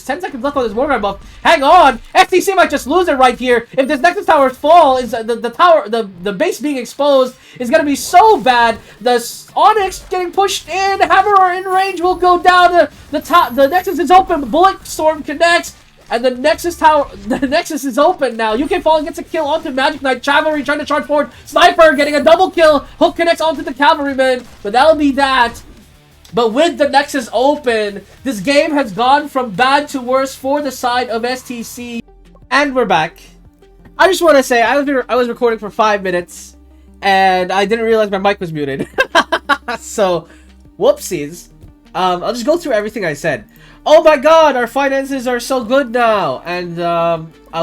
10 seconds left on this Morgan buff. Hang on! STC might just lose it right here. If this Nexus Tower fall, is the base being exposed is gonna be so bad. The Onyx getting pushed in. Hammer in range will go down. The Nexus is open. Bullet Storm connects. And the Nexus Tower, the Nexus is open now. UK Fallen gets a kill onto Magic Knight. Cavalry trying to charge forward. Sniper getting a double kill. Hook connects onto the Cavalryman. But that'll be that. But with the Nexus open, this game has gone from bad to worse for the side of STC. And we're back. I just want to say, I was recording for 5 minutes. And I didn't realize my mic was muted. So, whoopsies. I'll just go through everything I said. Oh my god, our finances are so good now. And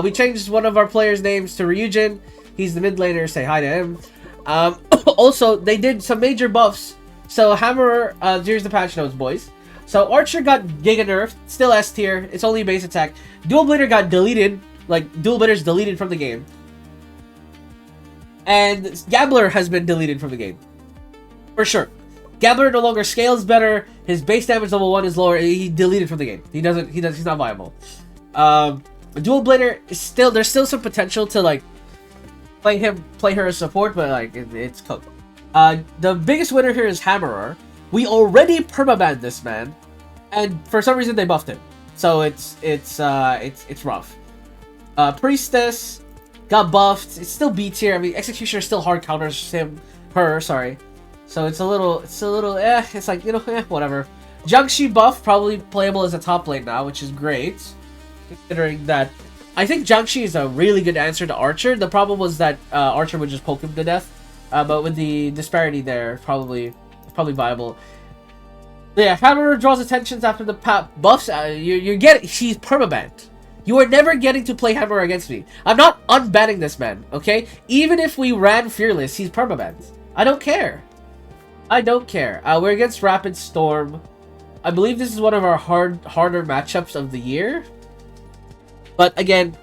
we changed one of our players' names to Ryujin. He's the mid laner, say hi to him. Also, they did some major buffs. So Hammerer, here's the patch notes, boys. So Archer got Giga nerfed, still S tier, it's only base attack. Dual Blader got deleted, like Dual Blader's deleted from the game. And Gambler has been deleted from the game. For sure. Gambler no longer scales better. His base damage level 1 is lower. He deleted from the game. He's not viable. Dual Blader is still, there's still some potential to like play her as support, but like it's cooked. The biggest winner here is Hammerer. We already permabanned this man, and for some reason they buffed him. So it's rough. Priestess got buffed. It's still B tier. I mean, Executioner still hard counters her. Sorry. So it's a little, it's like, whatever. Jiangxi buff, probably playable as a top lane now, which is great. Considering that, I think Jiangxi is a really good answer to Archer. The problem was that Archer would just poke him to death. But with the disparity there, probably viable. Yeah, Hammerer draws attentions after the buffs. You get it. She's permabanned. You are never getting to play Hammerer against me. I'm not unbanning this man, okay? Even if we ran Fearless, he's permabanned. I don't care. I don't care. We're against Rapid Storm. I believe this is one of our harder matchups of the year. But again,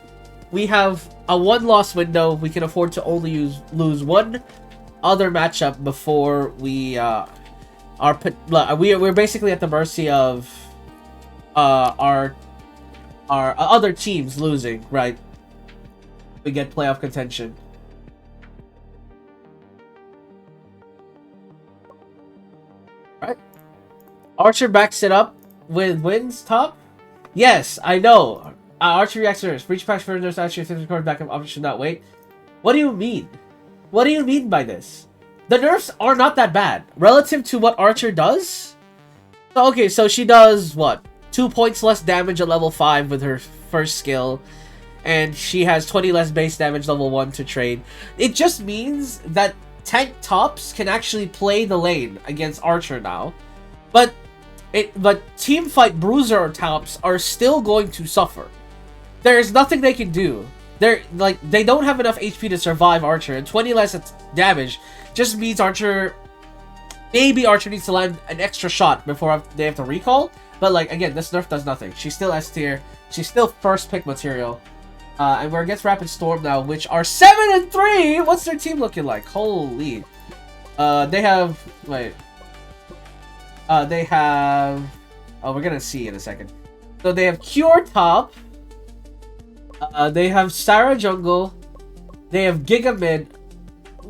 we have a 1-loss window. We can afford to only lose one other matchup before we're basically at the mercy of our other teams losing, right? We get playoff contention. Right? Archer backs it up with wins top. Yes, I know. Archer reactors. Breach patch for nurse actually things record backup option should not wait. What do you mean? What do you mean by this? The nerfs are not that bad relative to what Archer does. So, okay, so she does what? 2 points less damage at level 5 with her first skill, and she has 20 less base damage level 1 to trade. It just means that tank tops can actually play the lane against Archer now, but teamfight bruiser tops are still going to suffer. There's nothing they can do. They don't have enough HP to survive Archer, and 20 less damage just means maybe Archer needs to land an extra shot before they have to recall. But like, again, this nerf does nothing. She's still S tier. She's still first pick material. And we're against Rapid Storm now, which are 7-3. What's their team looking like? Holy. They have, wait. They have, oh, we're gonna see in a second. So they have Cure top. They have Sarah jungle. They have Giga mid.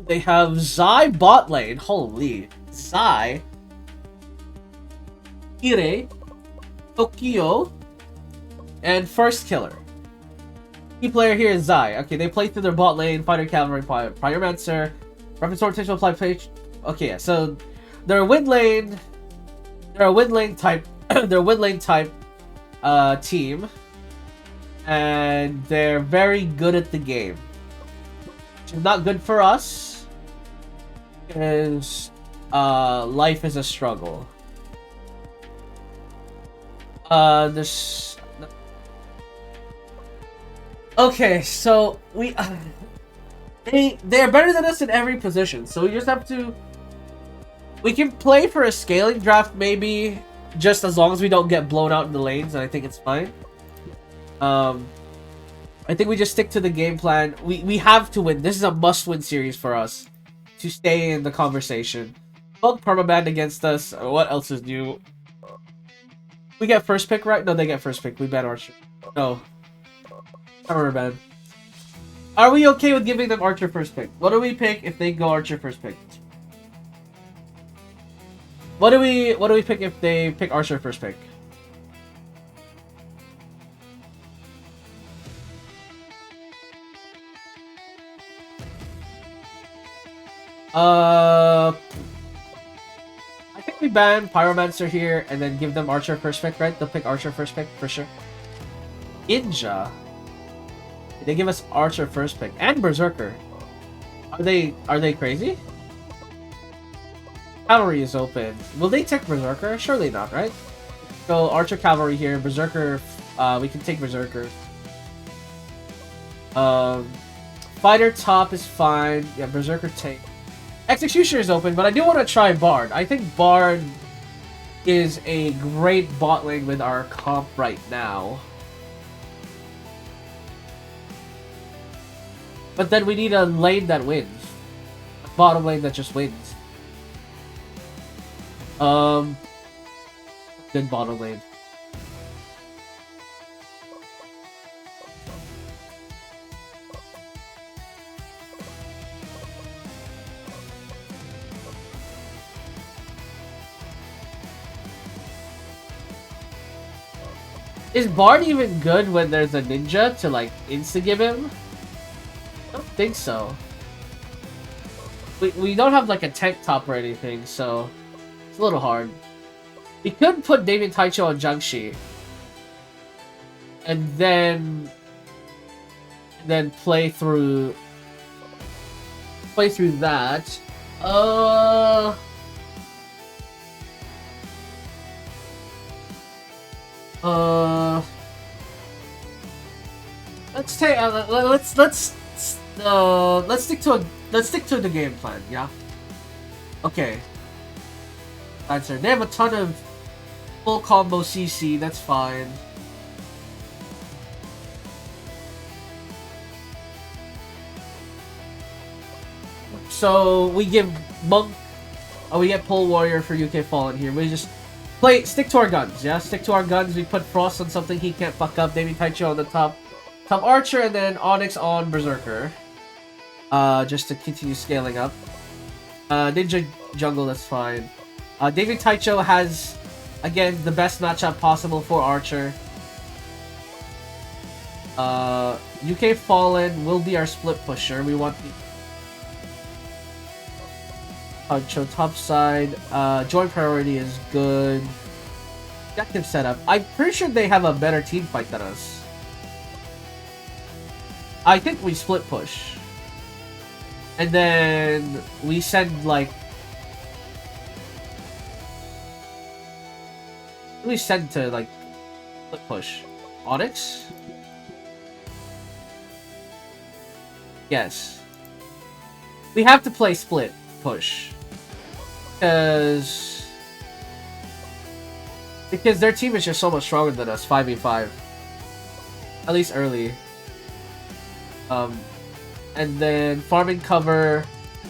They have Zai bot lane. Holy. Zai. Ire. Tokyo. And first killer. Key player here is Zai. Okay, they play through their bot lane. Fighter cavalry, pyromancer. Rapid sword potential apply page. Okay, yeah, so they're a wind lane. They're a wind lane type. They're a wind lane type team. And they're very good at the game. Which is not good for us. Because life is a struggle. This. Okay, so we they're better than us in every position. So we just have to. We can play for a scaling draft maybe, just as long as we don't get blown out in the lanes, and I think it's fine. I think we just stick to the game plan. We have to win. This is a must-win series for us to stay in the conversation. Both permabanned against us. What else is new? We get first pick, right? No, they get first pick. We ban Archer. No. I remember ban. Are we okay with giving them Archer first pick? What do we pick if they go Archer first pick? What do we pick if they pick Archer first pick? I think we ban Pyromancer here and then give them Archer first pick, right? They'll pick Archer first pick for sure. Ninja. They give us Archer first pick and Berserker. Are they crazy? Cavalry is open. Will they take Berserker? Surely not, right? So Archer Cavalry here, Berserker. We can take Berserker. Fighter top is fine. Yeah, Berserker take. Executioner is open, but I do want to try Bard. I think Bard is a great bot lane with our comp right now. But then we need a lane that wins. A bottom lane that just wins. Good bottom lane. Is Bard even good when there's a ninja to like insta-give him? I don't think so. We don't have like a tank top or anything, so it's a little hard. We could put David Taicho on Jiangxi. And then play through that. Let's take let's stick to the game plan, yeah? Okay. Answer. They have a ton of full combo CC, that's fine. So we give Monk, we get Pole Warrior for UK Fallen here. We just stick to our guns, yeah? Stick to our guns. We put Frost on something he can't fuck up. Maybe Taicho on the top Archer, and then Onyx on Berserker. Just to continue scaling up. Ninja Jungle, that's fine. David Taicho has, again, the best matchup possible for Archer. UK Fallen will be our split pusher. We want the Taicho top side. Joint priority is good. Objective setup. I'm pretty sure they have a better team fight than us. I think we split push. And then we send like... we send to like split push. Onyx? Yes. We have to play split push. Because their team is just so much stronger than us, 5v5. At least early. And then farming cover,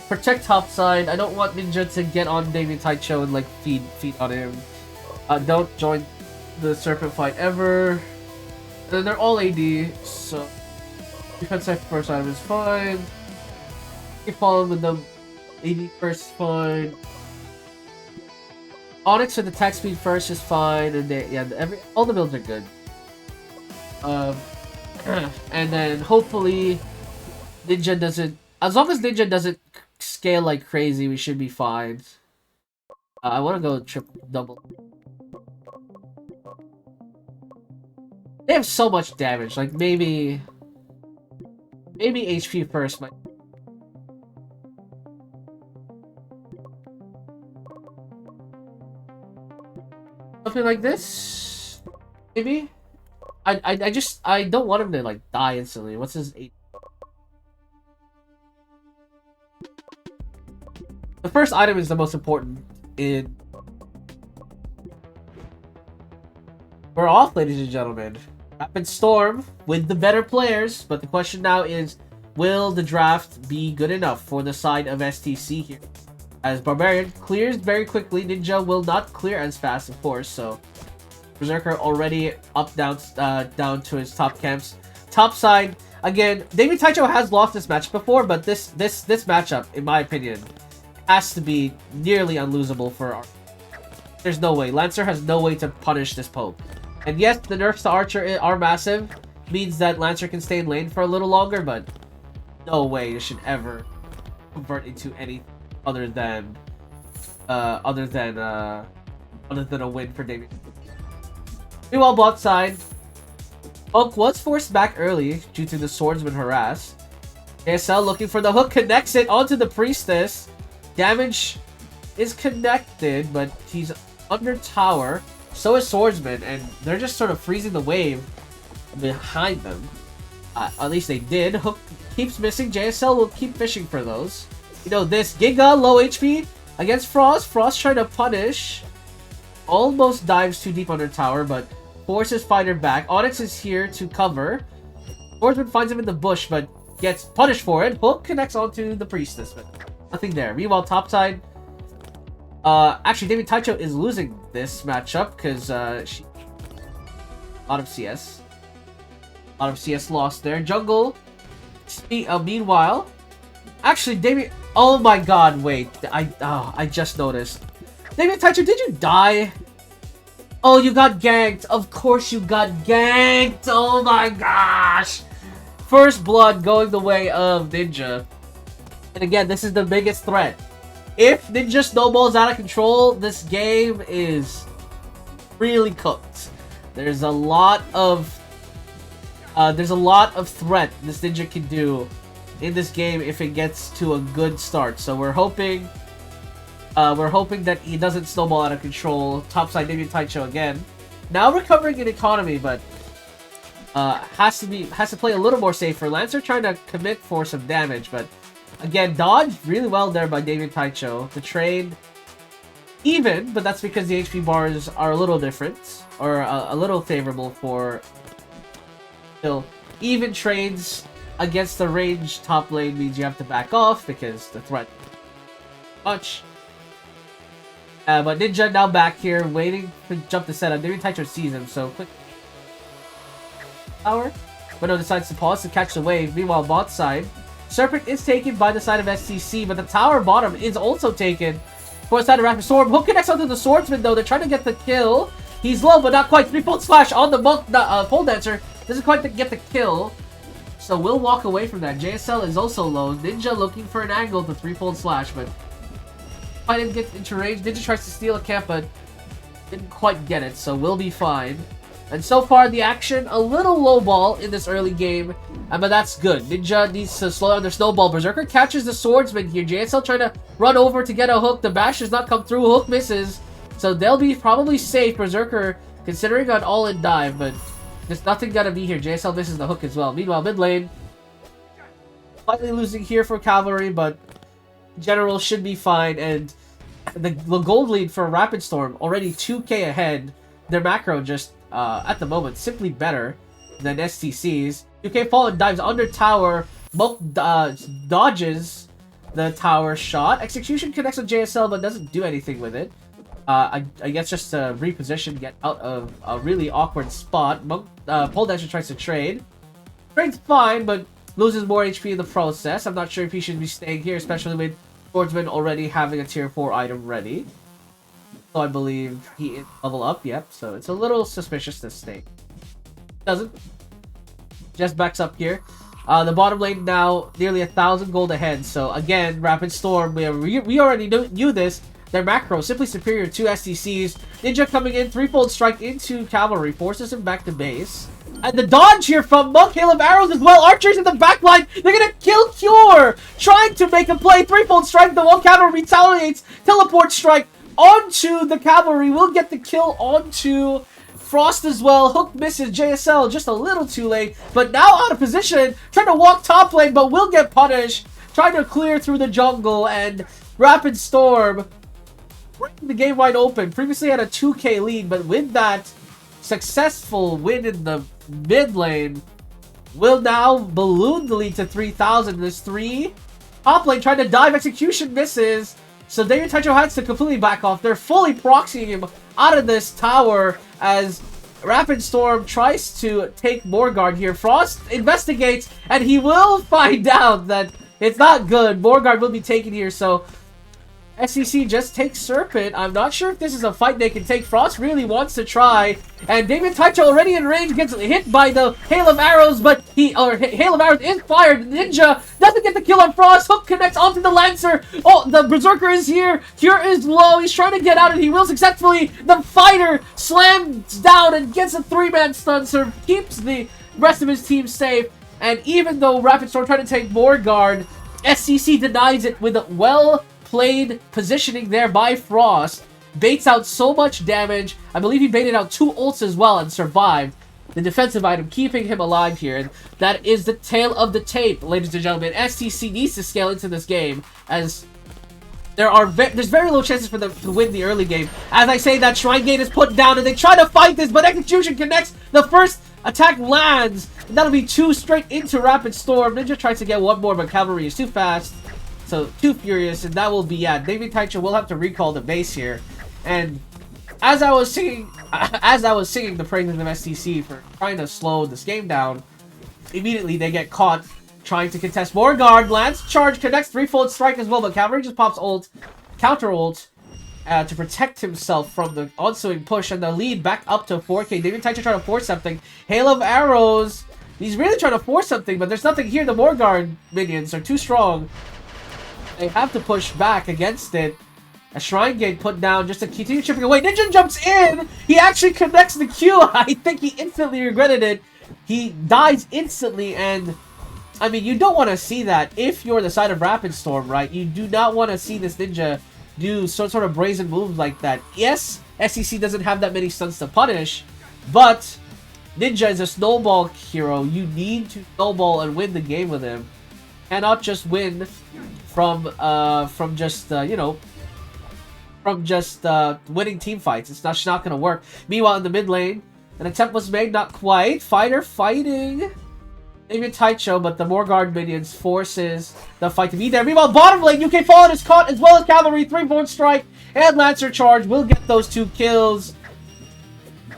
protect topside. I don't want Ninja to get on David Taicho and like feed on him. Don't join the Serpent fight ever. And they're all AD, so defense first item is fine. Keep following with them. AD first is fine. Onyx with attack speed first is fine, and all the builds are good. And then hopefully Ninja doesn't, as long as Ninja doesn't scale like crazy, we should be fine. I want to go triple double. They have so much damage, like maybe HP first might. Something like this, maybe. I don't want him to like die instantly. What's his 8? The first item is the most important in... We're off, ladies and gentlemen. Rapid Storm with the better players, but the question now is, will the draft be good enough for the side of STC here? As Barbarian clears very quickly, Ninja will not clear as fast, of course, so... Berserker already up down to his top camps. Top side, again, David Taicho has lost this match before, but this matchup, in my opinion, has to be nearly unlosable for our... There's no way. Lancer has no way to punish this Pope. And yes, the nerfs to Archer are massive, means that Lancer can stay in lane for a little longer, but no way it should ever convert into anything other than a win for David. Meanwhile, bot side, Monk was forced back early due to the swordsman harass. ASL looking for the hook, connects it onto the priestess. Damage is connected, but he's under tower. So is swordsman, and they're just sort of freezing the wave behind them. At least they did. Hook keeps missing. JSL will keep fishing for those. You know, this Giga, low HP against Frost. Frost trying to punish. Almost dives too deep under tower, but forces fighter back. Onyx is here to cover. Swordsman finds him in the bush, but gets punished for it. Hook connects onto the priestess, but nothing there. Meanwhile, topside. Actually, David Taicho is losing this matchup because she... A lot of CS. A lot of CS lost there. Jungle. Meanwhile, actually, David... Oh my god, wait. I just noticed. David Taicho, did you die? Oh, you got ganked. Of course you got ganked. Oh my gosh. First blood going the way of Ninja. And again, this is the biggest threat. If Ninja snowballs out of control, this game is really cooked. There's a lot of threat this Ninja can do in this game if it gets to a good start. So we're hoping that he doesn't snowball out of control. Topside David Taicho again. Now recovering in economy, but has to play a little more safer. Lancer trying to commit for some damage, but again, dodged really well there by David Taicho. The trade even, but that's because the HP bars are a little different, or a little favorable for still even trades against the range top lane means you have to back off because the threat is much. But Ninja now back here, waiting to jump the setup. David Taicho sees him, so quick power. But no, decides to pause to catch the wave. Meanwhile, bot side, Serpent is taken by the side of STC, but the tower bottom is also taken for the side of Rapid Storm. Hook connects onto the swordsman though. They're trying to get the kill. He's low, but not quite. Threefold slash on the monk, pole dancer. Doesn't quite get the kill. So we'll walk away from that. JSL is also low. Ninja looking for an angle to threefold slash, but I didn't get into range. Ninja tries to steal a camp, but didn't quite get it, so we'll be fine. And so far, the action, a little low ball in this early game, but that's good. Ninja needs to slow down their snowball. Berserker catches the swordsman here. JSL trying to run over to get a hook. The bash does not come through. Hook misses, so they'll be probably safe. Berserker considering an all-in dive, but there's nothing gonna be here. JSL misses the hook as well. Meanwhile, mid lane, slightly losing here for Cavalry, but general should be fine. And the gold lead for Rapid Storm already 2k ahead. Their macro just at the moment simply better than STC's. 2k Fallen dives under tower. Monk dodges the tower shot. Execution connects with JSL but doesn't do anything with it. I guess just to reposition, get out of a really awkward spot. Monk Pole Dancer tries to trade. Trade's fine, but loses more HP in the process. I'm not sure if he should be staying here, especially with Swordsman already having a tier 4 item ready. So I believe he is level up, yep. So it's a little suspicious to stay. Doesn't. Just backs up here. The bottom lane now nearly 1,000 gold ahead. So again, Rapid Storm, we already knew this. Their macro simply superior to STC's. Ninja coming in, threefold strike into Cavalry, forces him back to base. And the dodge here from Monk, hail of arrows as well. Archers in the backline. They're gonna kill Cure, trying to make a play. Threefold strike. The one Cavalry retaliates. Teleport strike onto the Cavalry. Will get the kill onto Frost as well. Hook misses. JSL just a little too late, but now out of position, trying to walk top lane, but will get punished. Trying to clear through the jungle, and Rapid Storm breaking the game wide open. Previously had a 2k lead, but with that successful win in the mid lane, will now balloon the lead to 3,000. There's 3. Top lane trying to dive. Execution misses. So David Taicho has to completely back off. They're fully proxying him out of this tower as Rapid Storm tries to take Morgard here. Frost investigates, and he will find out that it's not good. Morgard will be taken here, so SCC just takes Serpent. I'm not sure if this is a fight they can take. Frost really wants to try, and David Taicho already in range gets hit by the Hail of Arrows, but Hail of Arrows is fired. Ninja doesn't get the kill on Frost. Hook connects onto the Lancer. Oh, the Berserker is here. Cure is low. He's trying to get out, and he will successfully. The Fighter slams down and gets a 3-man stun, so keeps the rest of his team safe. And even though Rapid Storm tried to take Morgard, SCC denies it with a well-played positioning there by Frost. Baits out so much damage. I believe he baited out 2 ults as well and survived. The defensive item keeping him alive here. And that is the tail of the tape, ladies and gentlemen. STC needs to scale into this game, as there's very low chances for them to win the early game. As I say, that Shrine Gate is put down, and they try to fight this, but Execution connects. The first attack lands, and that'll be 2 straight into Rapid Storm. Ninja tries to get 1 more, but Cavalry is too fast. So, too furious, and that will be, David Taicho will have to recall the base here. And as I was singing the praises of STC for trying to slow this game down, immediately they get caught trying to contest Morgard. Lance charge connects, 3-fold strike as well, but Cavalry just pops ult, counter ult, to protect himself from the ensuing push, and the lead back up to 4K. David Taicho trying to force something. Hail of Arrows. He's really trying to force something, but there's nothing here. The Morgard minions are too strong. They have to push back against it. A Shrine Gate put down just to continue chipping away. Ninja jumps in! He actually connects the Q. I think he instantly regretted it. He dies instantly, and I mean, you don't want to see that if you're the side of Rapid Storm, right? You do not want to see this Ninja do some sort of brazen moves like that. Yes, SEC doesn't have that many stuns to punish, but Ninja is a snowball hero. You need to snowball and win the game with him. Cannot just win from just winning team fights. It's not gonna work. Meanwhile, in the mid lane, an attempt was made, not quite. Fighter fighting David Taicho, but the Morgard minions forces the fight to be there. Meanwhile, bottom lane, UK Fallen is caught, as well as Cavalry. 3-4 strike and Lancer charge will get those 2 kills,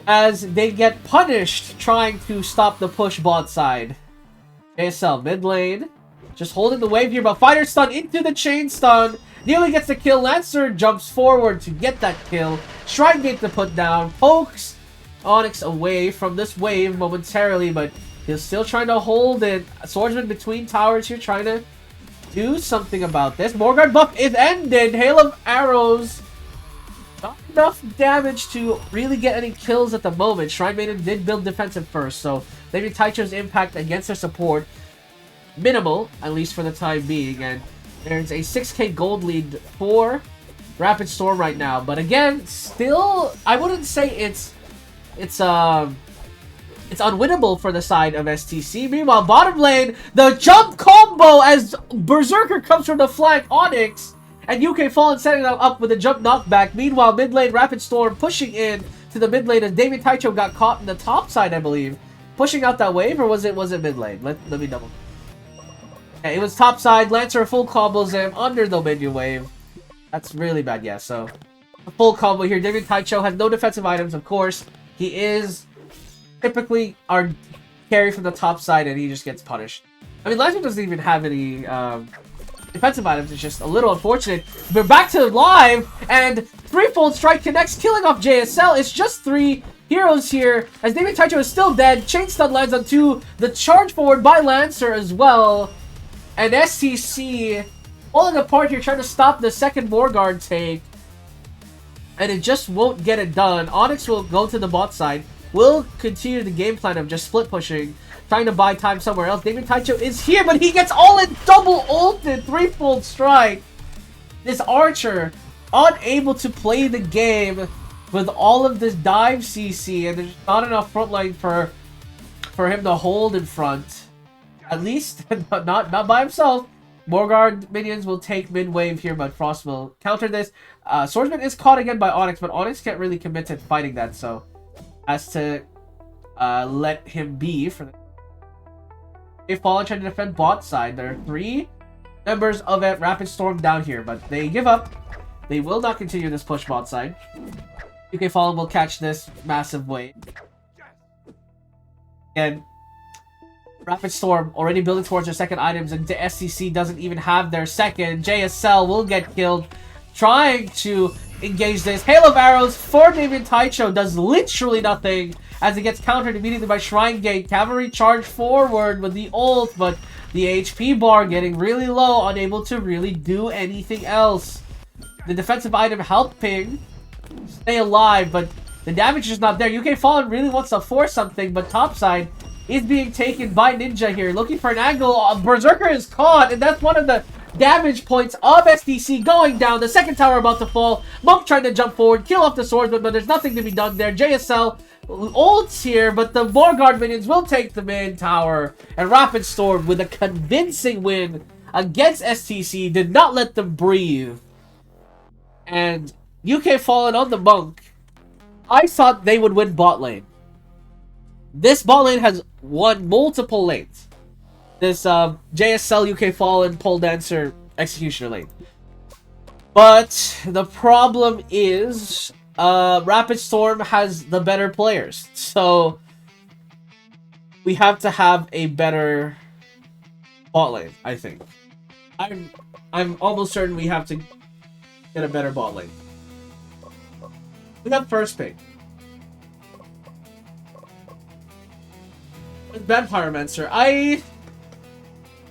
as they get punished trying to stop the push bot side. ASL mid lane, just holding the wave here, but Fighter stun into the chain stun. Nearly gets the kill. Lancer jumps forward to get that kill. Shrine Gate to put down. Pokes Onyx away from this wave momentarily, but he's still trying to hold it. Swordsman between towers here, trying to do something about this. Morgard buff is ended. Hail of Arrows. Not enough damage to really get any kills at the moment. Shrine Maiden did build defensive first, so maybe Taicho's impact against their support minimal, at least for the time being. And there's a 6k gold lead for Rapid Storm right now. But again, still, I wouldn't say it's unwinnable for the side of STC. Meanwhile, bottom lane, the jump combo as Berserker comes from the flank. Onyx and UK Fallen setting up with a jump knockback. Meanwhile, mid lane, Rapid Storm pushing in to the mid lane as David Taicho got caught in the top side, I believe. Pushing out that wave, or was it mid lane? Let me double. Yeah, it was top side. Lancer full combos him under the minion wave. That's really bad, yeah. So, a full combo here. David Taicho has no defensive items, of course. He is typically our carry from the top side, and he just gets punished. I mean, Lancer doesn't even have any defensive items. It's just a little unfortunate. We're back to live, and 3-fold strike connects, killing off JSL. It's just 3 heroes here, as David Taicho is still dead. Chain stun lands on 2. The charge forward by Lancer as well. And STC falling apart here, trying to stop the second Morgard take. And it just won't get it done. Onyx will go to the bot side. Will continue the game plan of just split pushing, trying to buy time somewhere else. David Taicho is here, but he gets all in double ulted. 3-fold strike. This Archer unable to play the game with all of this dive CC, and there's not enough frontline for him to hold in front. At least, not by himself. Morgard minions will take mid-wave here, but Frost will counter this. Swordsman is caught again by Onyx, but Onyx can't really commit to fighting that, so has to let him be. For the Fallen trying to defend bot side. There are 3 members of a Rapid Storm down here, but they give up. They will not continue this push bot side. UK Fallen will catch this massive wave. And Rapid Storm already building towards their second items, and the SCC doesn't even have their second. JSL will get killed trying to engage this. Hail of Arrows for David Taicho does literally nothing as it gets countered immediately by Shrine Gate. Cavalry charge forward with the ult, but the HP bar getting really low, unable to really do anything else. The defensive item helping stay alive, but the damage is not there. UK Fallen really wants to force something, but topside is being taken by Ninja here, looking for an angle. Berserker is caught, and that's one of the damage points of SDC going down. The second tower about to fall. Monk trying to jump forward, kill off the swordsman, but there's nothing to be done there. JSL ults here, but the Morguard minions will take the main tower. And Rapid Storm with a convincing win against STC did not let them breathe. And UK Fallen on the Monk. I thought they would win bot lane. This bot lane has won multiple lanes. This JSL UK Fallen Pole Dancer Executioner lane. But the problem is Rapid Storm has the better players. So we have to have a better bot lane, I think. I'm almost certain we have to get a better bot lane. We got first pick. With Bad Pyromancer,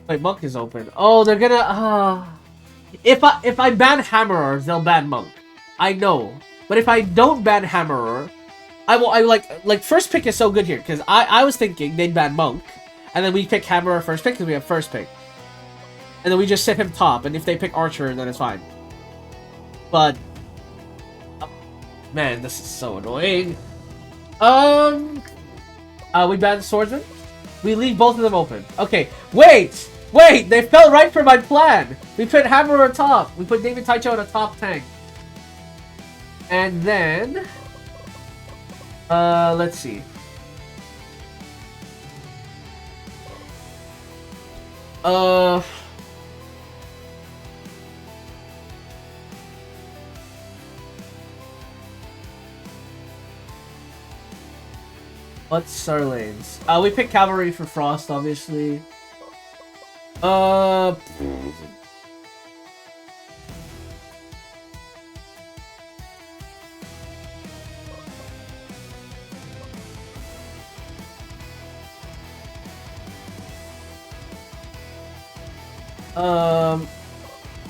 Wait, Monk is open. Oh, they're gonna if I ban Hammerers, they'll ban Monk. I know. But if I don't ban Hammerer, I like first pick is so good here, because I was thinking they'd ban Monk, and then we pick Hammerer first pick because we have first pick. And then we just sit him top, and if they pick Archer, then it's fine. But man, this is so annoying. We ban the Swordsman. We leave both of them open. Okay, wait! They fell right for my plan! We put Hammerer on top. We put David Taicho on a top tank. And then... let's see. What's our lanes? We pick Cavalry for Frost, obviously.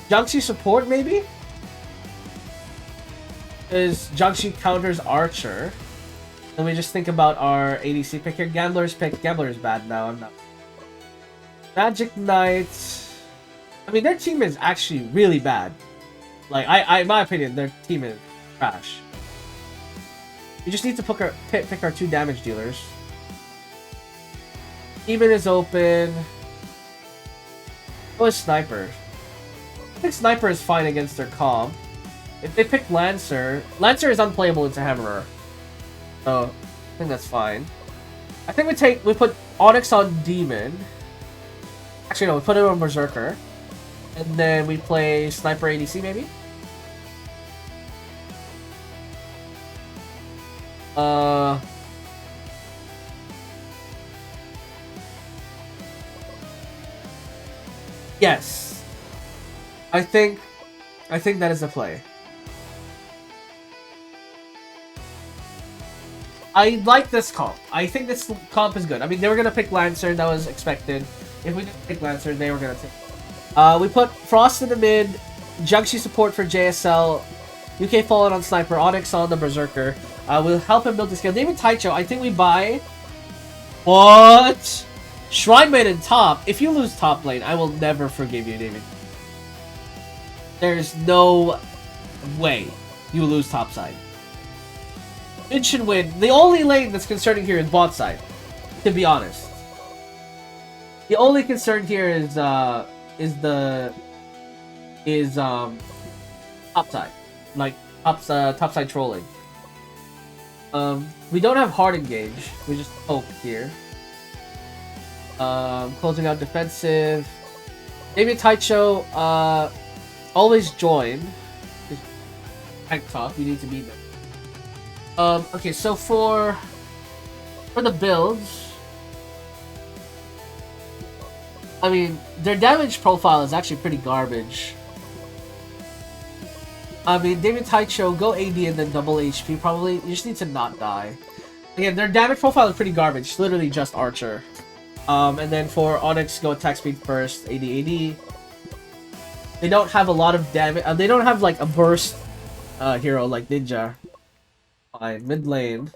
Jiangxi support, maybe? Because Jiangxi counters Archer. Then we just think about our ADC pick here. Gambler's pick. Gambler is bad now. I'm not. Magic Knight. I mean, their team is actually really bad. Like, in my opinion, their team is trash. We just need to pick our two damage dealers. Demon is open. Oh, it's Sniper. I think Sniper is fine against their comp. If they pick Lancer is unplayable into Hammerer. So, I think that's fine. I think we put Onyx on Demon. Actually, no, we put it on Berserker. And then we play Sniper ADC, maybe? Yes. I think that is a play. I like this comp. I think this comp is good. I mean, they were gonna pick Lancer, that was expected. If we didn't pick Lancer, they were gonna take. We put Frost in the mid, Jiangxi support for JSL, UK Fallen on Sniper, Onyx on the Berserker. We'll help him build the scale. David Taicho, I think we buy. What? Shrine Maiden top. If you lose top lane, I will never forgive you, David. There's no way you lose top side. Mid should win. The only lane that's concerning here is bot side, to be honest. The only concern here is top side, like top side trolling. We don't have hard engage. We just poke here. Closing out defensive. Maybe Taicho. Always join. Tank top. You need to beat them. Okay, so for the builds, I mean, their damage profile is actually pretty garbage. I mean, David Taicho, go AD and then double HP probably. You just need to not die. Again, their damage profile is pretty garbage. It's literally just Archer. And then for Onyx, go attack speed first, AD. They don't have a lot of damage. They don't have like a burst hero like Ninja. Fine. Mid lane.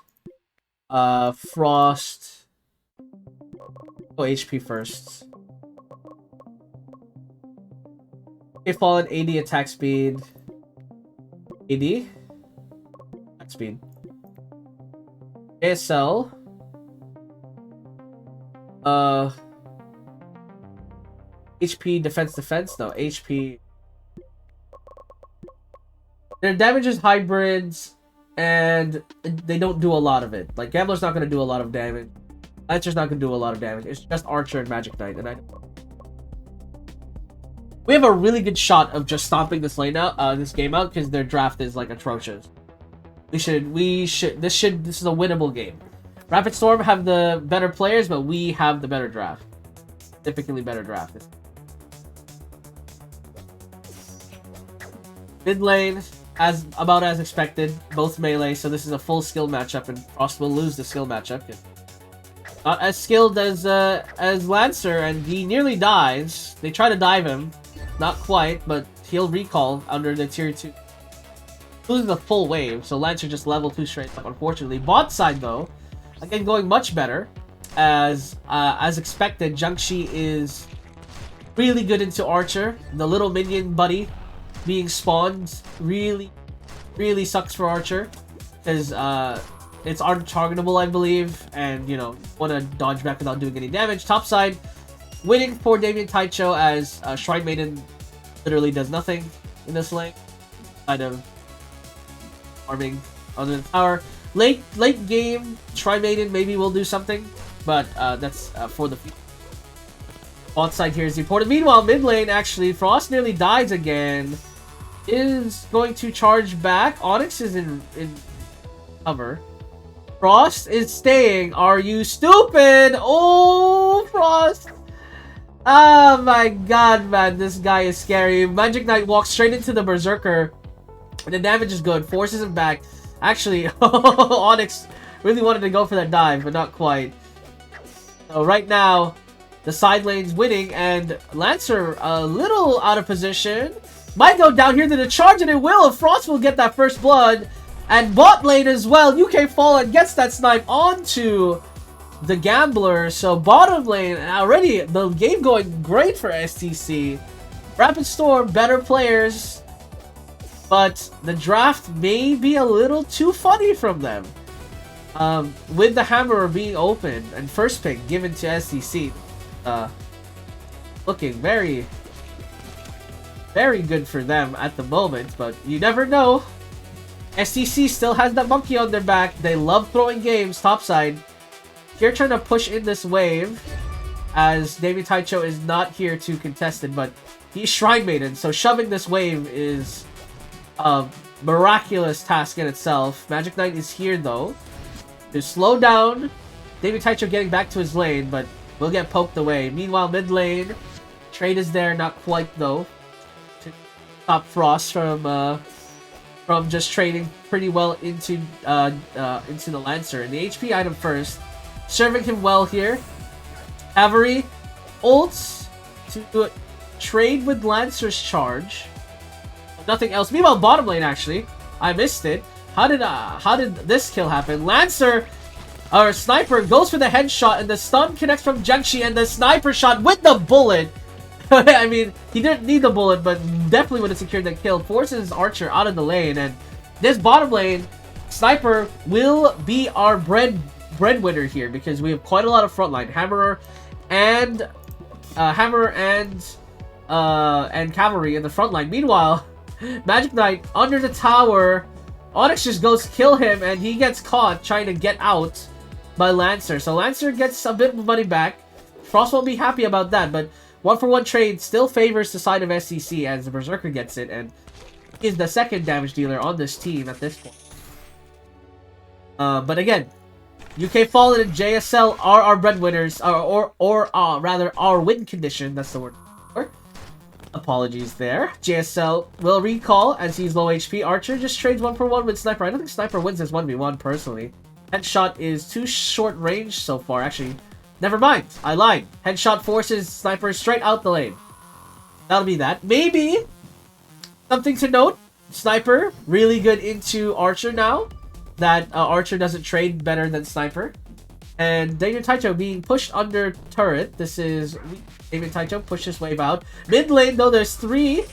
Frost. Go HP first. Okay, Fallen, AD attack speed. AD. Attack speed. ASL. HP defense. No, HP. Their damage is hybrids, and they don't do a lot of it. Like, Gambler's not going to do a lot of damage. Lancer's not going to do a lot of damage. It's just Archer and Magic Knight, and we have a really good shot of just stomping this lane out, this game out, because their draft is like atrocious. This is a winnable game. Rapid Storm have the better players, but we have the better draft. Significantly better draft. Mid lane, about as expected, both melee, so this is a full skill matchup, and Frost will lose the skill matchup. Not as skilled as Lancer, and he nearly dies. They try to dive him. Not quite, but he'll recall under the tier 2. Losing the full wave, so Lancer just level 2 straight up, unfortunately. Bot side, though, again, going much better. As expected, Jiangxi is really good into Archer. The little minion buddy being spawned really sucks for Archer. Because it's untargetable, I believe. And, you know, want to dodge back without doing any damage. Top side, winning for Damien Taicho as Shrine Maiden literally does nothing in this lane. Kind of farming on the tower. Late game, Shrine Maiden maybe will do something, but that's for the future. Bot side here is important. Meanwhile, mid lane, actually, Frost nearly dies again. Is going to charge back. Onyx is in cover. Frost is staying. Are you stupid? Oh, Frost. Oh my god, man. This guy is scary. Magic Knight walks straight into the Berserker. The damage is good. Forces him back. Actually, Onyx really wanted to go for that dive, but not quite. So right now, the side lane's winning, and Lancer a little out of position. Might go down here to the charge, and it will. Frost will get that first blood. And bot lane as well. UK Fallen gets that snipe onto the Gambler. So bottom lane, already the game going great for STC. Rapid Storm, better players. But the draft may be a little too funny from them. With the Hammer being open and first pick given to STC. Looking very good for them at the moment. But you never know. STC still has that monkey on their back. They love throwing games topside. Here trying to push in this wave. As Damien Taicho is not here to contest it. But he's Shrine Maiden. So shoving this wave is a miraculous task in itself. Magic Knight is here though to slow down David Taicho getting back to his lane, but will get poked away. Meanwhile, mid lane, trade is there, not quite though, to stop Frost from just trading pretty well into the Lancer. And the HP item first, serving him well here. Avery ults to trade with Lancer's charge. Nothing else. Meanwhile, bottom lane, actually, I missed it. How did this kill happen? Lancer, or Sniper, goes for the headshot, and the stun connects from Jiangxi, and the Sniper shot with the bullet. I mean, he didn't need the bullet, but definitely would have secured the kill. Forces Archer out of the lane, and this bottom lane, Sniper will be our breadwinner here, because we have quite a lot of frontline. Hammer and Cavalry in the front line. Meanwhile, Magic Knight under the tower. Onyx just goes kill him, and he gets caught trying to get out by Lancer. So Lancer gets a bit of money back. Frost won't be happy about that, but 1-for-1 trade still favors the side of SCC as the Berserker gets it, and is the second damage dealer on this team at this point. But again, UK Fallen and JSL are our breadwinners, or rather our win condition. That's the word. Apologies there. JSL will recall as he's low HP. Archer just trades 1-for-1 with Sniper. I don't think Sniper wins this 1v1 personally. Headshot is too short range so far. Actually, never mind. I lied. Headshot forces Sniper straight out the lane. That'll be that. Maybe something to note. Sniper really good into Archer now. That Archer doesn't trade better than Sniper. And David Taicho being pushed under turret. This is David Taicho pushes wave out. Mid lane, though, there's 3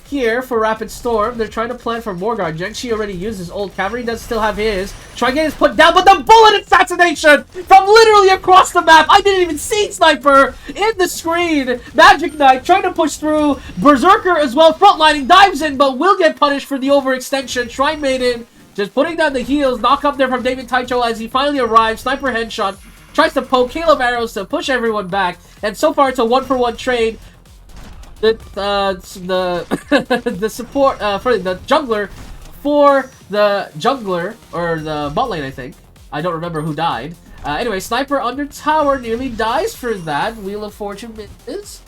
here for Rapid Storm. They're trying to plan for Morgard. Zhengxi already used his ult. Cavalry does still have his. Trigen is put down, but the bullet assassination from literally across the map. I didn't even see Sniper in the screen. Magic Knight trying to push through. Berserker as well, frontlining, dives in, but will get punished for the overextension. Shrine Maiden just putting down the heals. Knock up there from David Taicho as he finally arrives. Sniper headshot. Tries to poke. Hail of Arrows to push everyone back. And so far, it's a 1-for-1 trade. The the support for the jungler or the bot lane, I think. I don't remember who died. Anyway, Sniper under tower nearly dies for that. Wheel of Fortune misses.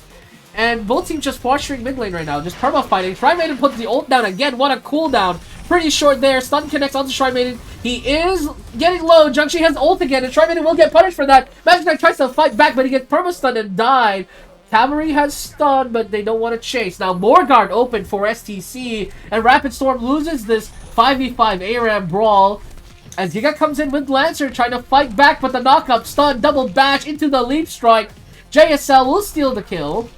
And both teams just posturing mid lane right now. Just perma fighting. Shrine Maiden puts the ult down again. What a cooldown. Pretty short there. Stun connects onto Shrine Maiden. He is getting low. Zhengxi has ult again, and Shrine Maiden will get punished for that. Magic Knight tries to fight back, but he gets perma-stunned and died. Cavalry has stun, but they don't want to chase. Now, Morgard open for STC, and Rapid Storm loses this 5v5 ARAM brawl. As Giga comes in with Lancer, trying to fight back, but the knock-up, stun, double bash into the leap strike. JSL will steal the kill.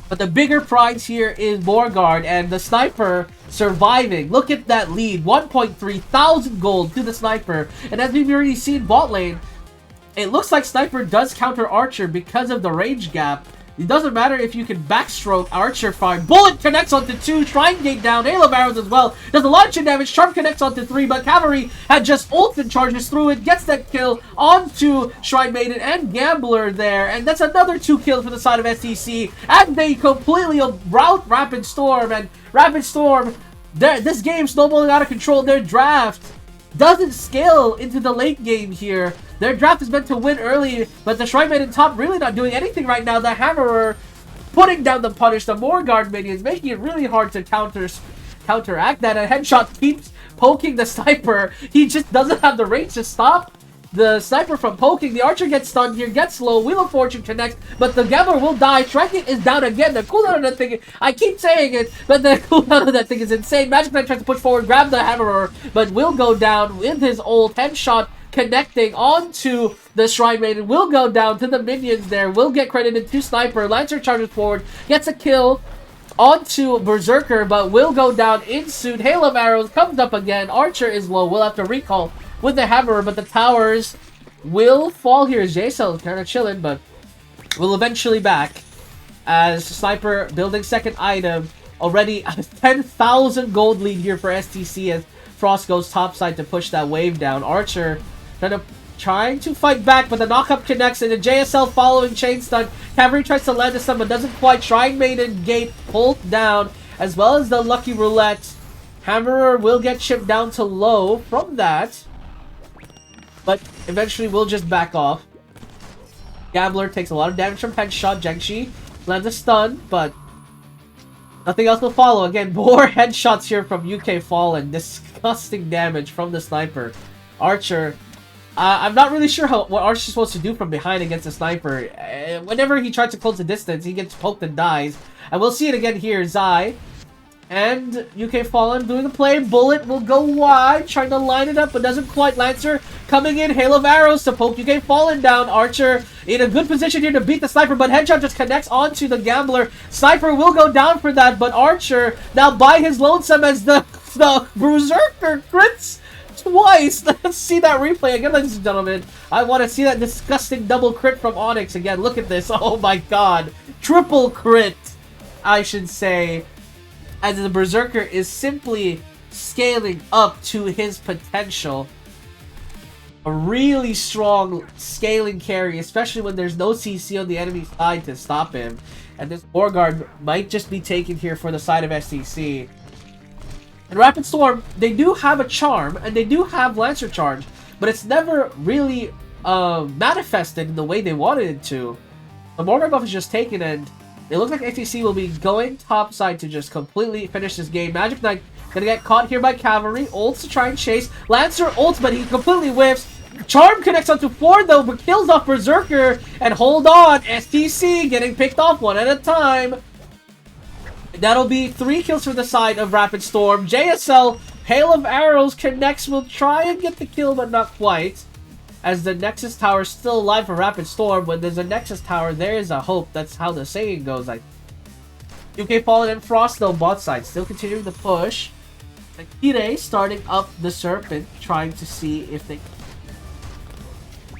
But the bigger prize here is Morgard and the Sniper surviving. Look at that lead. 1.3 thousand gold to the Sniper. And as we've already seen bot lane, it looks like Sniper does counter Archer because of the range gap. It doesn't matter if you can backstroke Archer fine. Bullet connects onto 2. Shrine Gate down. Hail of Arrows as well. Does a lot of damage. Charm connects onto 3. But Cavalry had just ult and charges through it. Gets that kill onto Shrine Maiden and Gambler there. And that's another 2 kills for the side of STC. And they completely rout Rapid Storm. And Rapid Storm, this game snowballing out of control. Their draft doesn't scale into the late game here. Their draft is meant to win early, but the Shrine Maiden top really not doing anything right now. The Hammerer putting down the punish, the Morgard minions, making it really hard to counteract that. A headshot keeps poking the Sniper. He just doesn't have the range to stop the Sniper from poking. The Archer gets stunned here, gets slow. Wheel of Fortune connects, but the Gambler will die. Shrike is down again. The cooldown of that thing, I keep saying it, but the cooldown of that thing is insane. Magic Knight tries to push forward, grab the Hammerer, but will go down with his ult. Headshot connecting onto the Shrine Maiden. Will go down to the minions there. Will get credited to Sniper. Lancer charges forward, gets a kill onto Berserker, but will go down in suit. Hail of Arrows comes up again. Archer is low. Will have to recall with the Hammerer, but the towers will fall here. JSL is kind of chilling, but will eventually back as Sniper building second item. Already a 10,000 gold lead here for STC as Frost goes topside to push that wave down. Archer trying to fight back, but the knock-up connects, and the JSL following chain stun. Cavalry tries to land a stun, but doesn't quite. Shrine Maiden gate pulled down, as well as the Lucky Roulette. Hammerer will get chipped down to low from that, but eventually will just back off. Gambler takes a lot of damage from headshot. Zhengxi lands a stun, but nothing else will follow. Again, more headshots here from UK Fallen. Disgusting damage from the Sniper. Archer, I'm not really sure what Archer's supposed to do from behind against the Sniper. Whenever he tries to close the distance, he gets poked and dies. And we'll see it again here. Zai and UK Fallen doing the play. Bullet will go wide, trying to line it up, but doesn't quite. Lancer coming in. Hail of Arrows to poke UK Fallen down. Archer in a good position here to beat the Sniper, but headshot just connects onto the Gambler. Sniper will go down for that, but Archer now by his lonesome as the Berserker crits twice. Let's see that replay again, ladies and gentlemen. I want to see that disgusting double crit from Onyx again. Look at this. Oh my god. Triple crit, I should say, as the Berserker is simply scaling up to his potential. A really strong scaling carry, especially when there's no CC on the enemy side to stop him. And this Morgard might just be taken here for the side of STC. And Rapid Storm, they do have a charm, and they do have Lancer charge. but it's never really manifested in the way they wanted it to. The Mortar buff is just taken, and it looks like FTC will be going topside to just completely finish this game. Magic Knight gonna get caught here by Cavalry. Ults to try and chase. Lancer ults, but he completely whiffs. Charm connects onto 4 though, but kills off Berserker. And hold on, STC getting picked off one at a time. That'll be 3 kills for the side of Rapid Storm. JSL, Hail of Arrows connects, will try and get the kill, but not quite. As the Nexus Tower is still alive for Rapid Storm. When there's a Nexus Tower, there is a hope. That's how the saying goes. UK Fallen and Frost though, bot side, still continuing the push. Akire starting up the Serpent, trying to see if they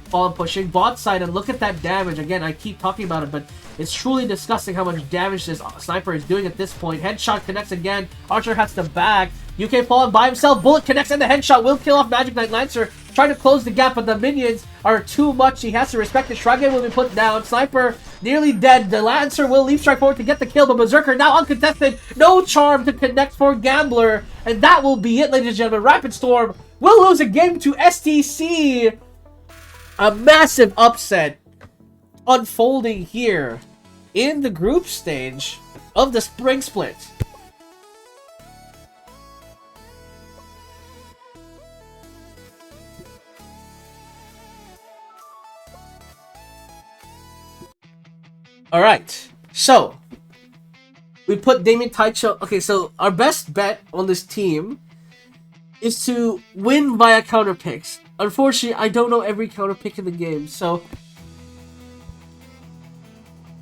Fallen pushing bot side, and look at that damage. Again, I keep talking about it, but it's truly disgusting how much damage this sniper is doing at this point. Headshot connects again. Archer has to back. UK Fallen by himself. Bullet connects, and the headshot will kill off Magic Knight. Lancer trying to close the gap, but the minions are too much. He has to respect it. Shrage will be put down. Sniper nearly dead. The Lancer will leap strike forward to get the kill, but Berserker now uncontested. No charm to connect for Gambler, and that will be it, ladies and gentlemen. Rapid Storm will lose a game to STC. A massive upset unfolding here in the group stage of the Spring Split. Alright, so we put Damien Taicho. Okay, so our best bet on this team is to win via counter picks. Unfortunately, I don't know every counter pick in the game, so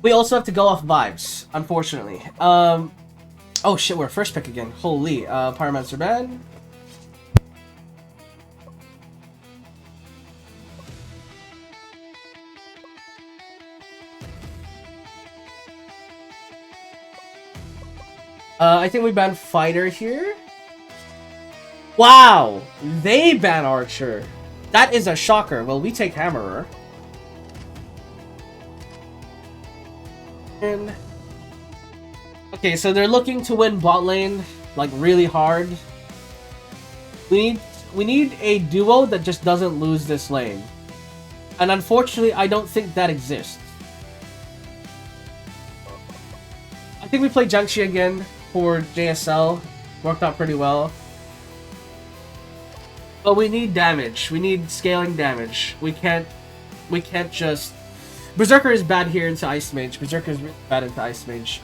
we also have to go off vibes, unfortunately. Oh shit, we're first pick again. Holy, Pyromancer Man. I think we ban Fighter here. Wow! They ban Archer. That is a shocker. Well, we take Hammerer. And okay, so they're looking to win bot lane, like, really hard. We need a duo that just doesn't lose this lane. And unfortunately, I don't think that exists. I think we play Jiangxi again for JSL. Worked out pretty well. But we need damage. We need scaling damage. We can't just... Berserker is bad here into Ice Mage. Berserker is really bad into Ice Mage.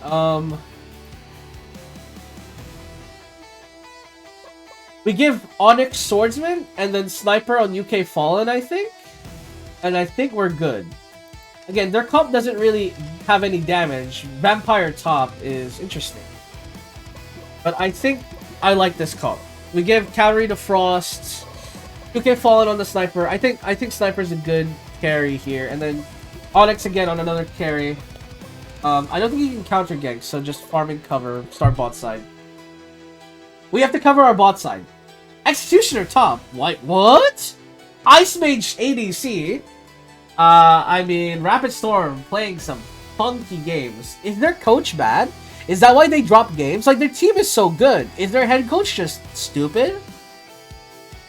We give Onyx Swordsman and then Sniper on UK Fallen, I think. And I think we're good. Again, their comp doesn't really have any damage. Vampire top is interesting. But I think I like this comp. We give Cavalry to Frost. UK Fallen on the Sniper. I think Sniper's a good carry here. And then Onyx again on another carry. I don't think he can counter gank, so just farming cover, start bot side. We have to cover our bot side. Executioner top. What? Ice Mage ADC. I mean, Rapid Storm playing some funky games. Is their coach bad? Is that why they drop games? Like, their team is so good. Is their head coach just stupid?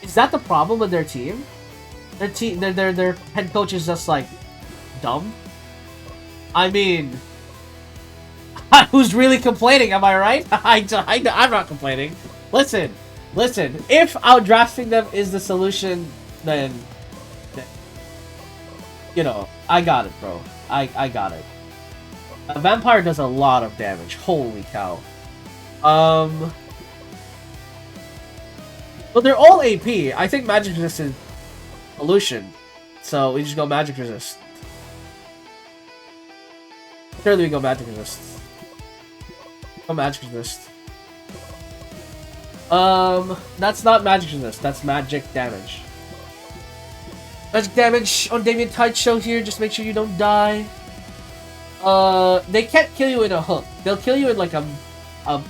Is that the problem with their team? Their head coach is just, like, dumb? I mean, who's really complaining? Am I right? I'm not complaining. Listen. If outdrafting them is the solution, then you know, I got it, bro. I got it. A Vampire does a lot of damage. Holy cow. Well, they're all AP. I think Magic Resist is solution. So we just go Magic Resist. Surely we go Magic Resist. Go Magic Resist. That's not Magic Resist. That's Magic Damage. Magic Damage on Damien Taicho here. Just make sure you don't die. They can't kill you in a hook. They'll kill you in like a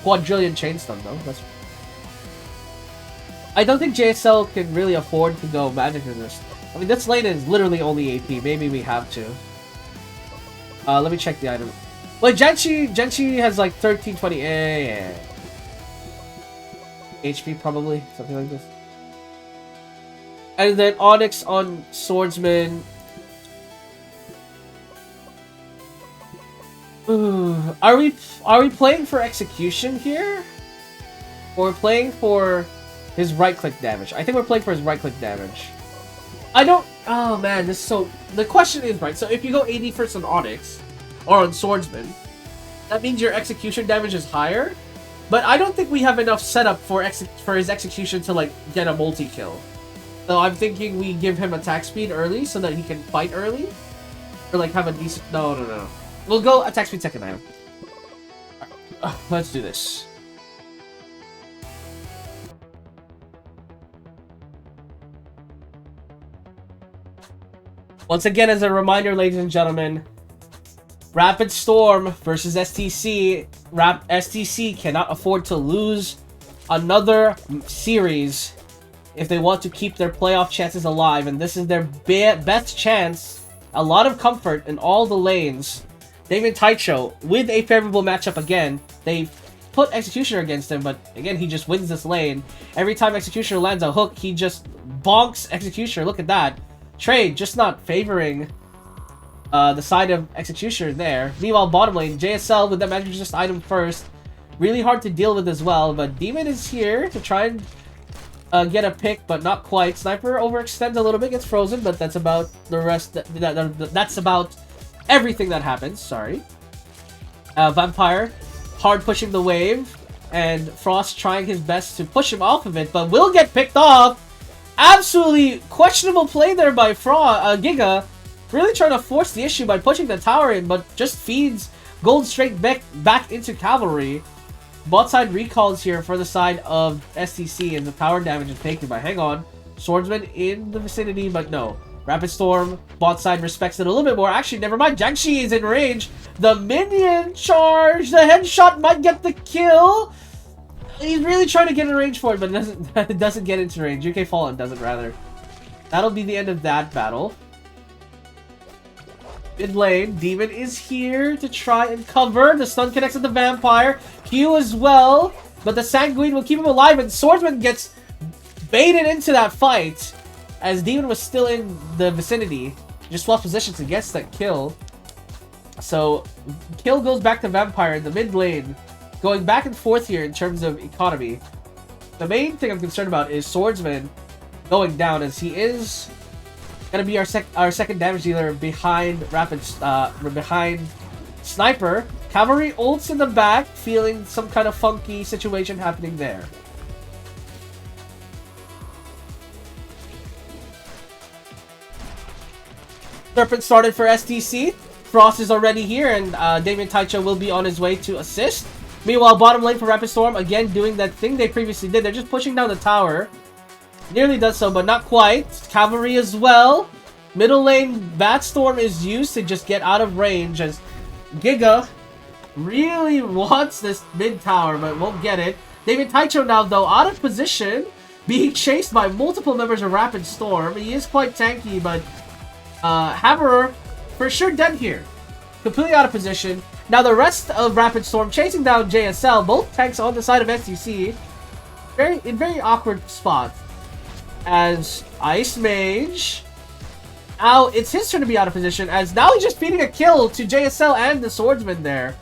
quadrillion chain stun though. That's... I don't think JSL can really afford to go Magic Resist. I mean, this lane is literally only AP. Maybe we have to. Let me check the item. Well, Genshi has like 1320 HP probably, something like this. And then Onyx on Swordsman. Are we playing for execution here? Or playing for his right-click damage? I think we're playing for his right-click damage. I don't... Oh, man, this is so... The question is, right, so if you go 81st on Onyx, or on Swordsman, that means your execution damage is higher. But I don't think we have enough setup for his execution to, like, get a multi-kill. So I'm thinking we give him attack speed early so that he can fight early. Or, like, have a decent... No. We'll go attack speed second item. Right. Let's do this. Once again, as a reminder, ladies and gentlemen, Rapid Storm versus STC. STC cannot afford to lose another series if they want to keep their playoff chances alive, and this is their best chance. A lot of comfort in all the lanes. Damien Taicho, with a favorable matchup again, they put Executioner against him, but again, he just wins this lane. Every time Executioner lands a hook, he just bonks Executioner. Look at that. Trade just not favoring the side of Executioner there. Meanwhile, bottom lane, JSL with that magic resist item first. Really hard to deal with as well, but Demon is here to try and get a pick, but not quite. Sniper overextends a little bit, gets frozen, but that's about the rest. That's about everything that happens. Sorry. Vampire, hard pushing the wave, and Frost trying his best to push him off of it, but will get picked off. Absolutely questionable play there by Giga. Really trying to force the issue by pushing the tower in, but just feeds gold straight back into Cavalry. Bot side recalls here for the side of STC, and the power damage is taken by Hang On. Swordsman in the vicinity, but no. Rapid Storm, bot side respects it a little bit more. Actually, never mind. Jiangxi is in range. The minion charge. The headshot might get the kill. He's really trying to get in range for it, but it doesn't get into range. UK Fallen doesn't, rather. That'll be the end of that battle. Mid lane, Demon is here to try and cover. The stun connects with the Vampire. Q as well, but the Sanguine will keep him alive, and Swordsman gets baited into that fight as Demon was still in the vicinity. Just swaps positions and gets that kill. So, kill goes back to Vampire in the mid lane. Going back and forth here in terms of economy. The main thing I'm concerned about is Swordsman going down, as he is gonna be our second damage dealer behind behind Sniper. Cavalry ults in the back, feeling some kind of funky situation happening there. Serpent started for STC. Frost is already here, and Damien Taicho will be on his way to assist. Meanwhile, bottom lane for Rapid Storm, again doing that thing they previously did. They're just pushing down the tower. Nearly does so, but not quite. Cavalry as well. Middle lane, Bat Storm is used to just get out of range, as Giga really wants this mid tower, but won't get it. David Taicho now, though, out of position, being chased by multiple members of Rapid Storm. He is quite tanky, but Hammerer for sure dead here. Completely out of position. Now the rest of Rapid Storm chasing down JSL, both tanks on the side of STC. Very awkward spot. As Ice Mage, now it's his turn to be out of position, as now he's just feeding a kill to JSL and the Swordsman there.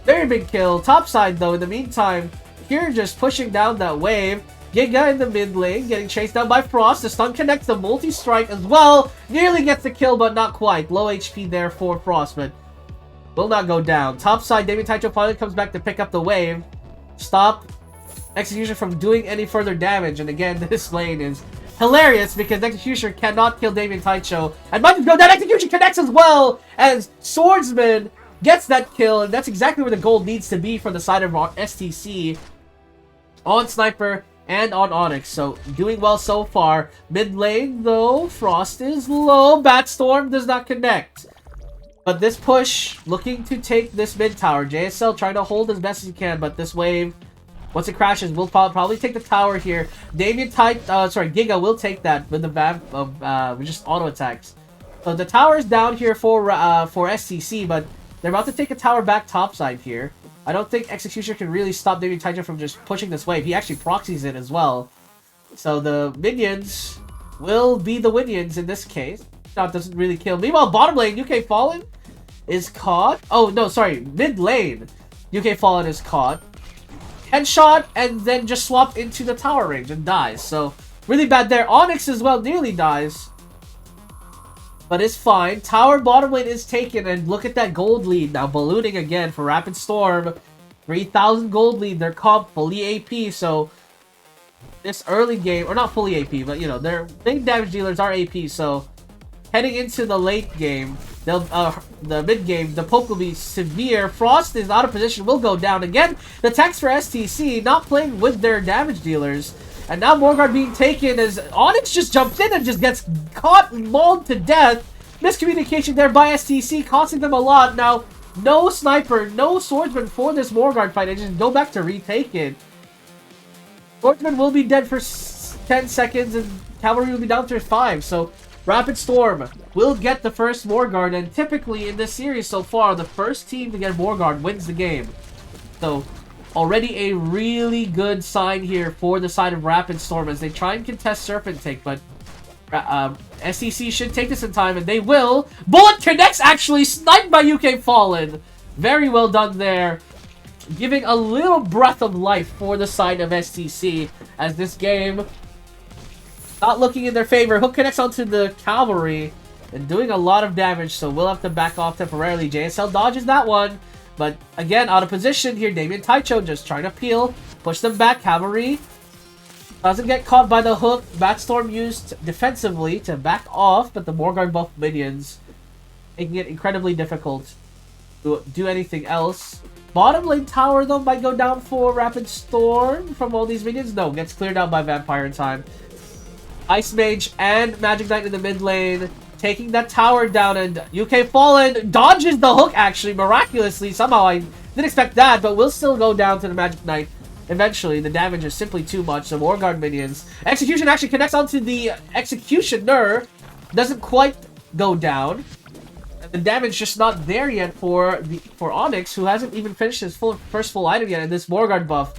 Very big kill. Top side though, in the meantime, here just pushing down that wave. Giga in the mid lane, getting chased down by Frost. The stun connects the multi-strike as well. Nearly gets the kill, but not quite. Low HP there for Frost, but will not go down. Top side, Damien Taicho finally comes back to pick up the wave. Stop Executioner from doing any further damage. And again, this lane is hilarious because Executioner cannot kill Damien Taicho. And might just go down. Execution connects as well as Swordsman gets that kill. And that's exactly where the gold needs to be for the side of STC. On Sniper and on Onyx. So, doing well so far. Mid lane, though, Frost is low. Bat Storm does not connect. But this push, looking to take this mid tower. JSL trying to hold as best as he can, but this wave, once it crashes, will probably take the tower here. Giga will take that with the vamp of just auto attacks. So the tower is down here for STC, but they're about to take a tower back topside here. I don't think Executioner can really stop Damien Taicho from just pushing this wave. He actually proxies it as well. So the minions will be the Winions in this case. That doesn't really kill. Meanwhile, bottom lane, UK Fallen is caught. Oh, no, sorry. Mid lane, UK Fallen is caught. Headshot, and then just swapped into the tower range and dies. So, really bad there. Onyx as well nearly dies. But it's fine. Tower bottom lane is taken, and look at that gold lead now ballooning again for Rapid Storm. 3,000 gold lead. They're comp fully AP, so this early game, or not fully AP, but you know, their big damage dealers are AP, so heading into the late game, they'll the mid game, the poke will be severe. Frost is out of position, will go down again. The text for STC not playing with their damage dealers. And now Morgard being taken as Onyx just jumps in and just gets caught and mauled to death. Miscommunication there by STC, costing them a lot. Now, no sniper, no swordsman for this Morgard fight. And just go back to retake it. Swordsman will be dead for 10 seconds and Cavalry will be down to 5. So, Rapid Storm will get the first Morgard. And typically in this series so far, the first team to get Morgard wins the game. So, already a really good sign here for the side of Rapid Storm as they try and contest Serpent Take, but SEC should take this in time, and they will. Bullet connects, actually, sniped by UK Fallen. Very well done there. Giving a little breath of life for the side of STC as this game not looking in their favor. Hook connects onto the Cavalry and doing a lot of damage, so we'll have to back off temporarily. JSL dodges that one. But again, out of position here, Damien Taicho just trying to peel, push them back. Cavalry doesn't get caught by the hook. Batstorm used defensively to back off, but the Morgard buff minions making it incredibly difficult to do anything else. Bottom lane tower, though, might go down for Rapid Storm from all these minions. No, gets cleared out by Vampire in time. Ice Mage and Magic Knight in the mid lane, taking that tower down, and UK Fallen dodges the hook, actually, miraculously. Somehow, I didn't expect that, but will still go down to the Magic Knight. Eventually, the damage is simply too much. The Morgard minions. Execution actually connects onto the Executioner. Doesn't quite go down. And the damage just not there yet for Onyx, who hasn't even finished his first full item yet. And this Morgard buff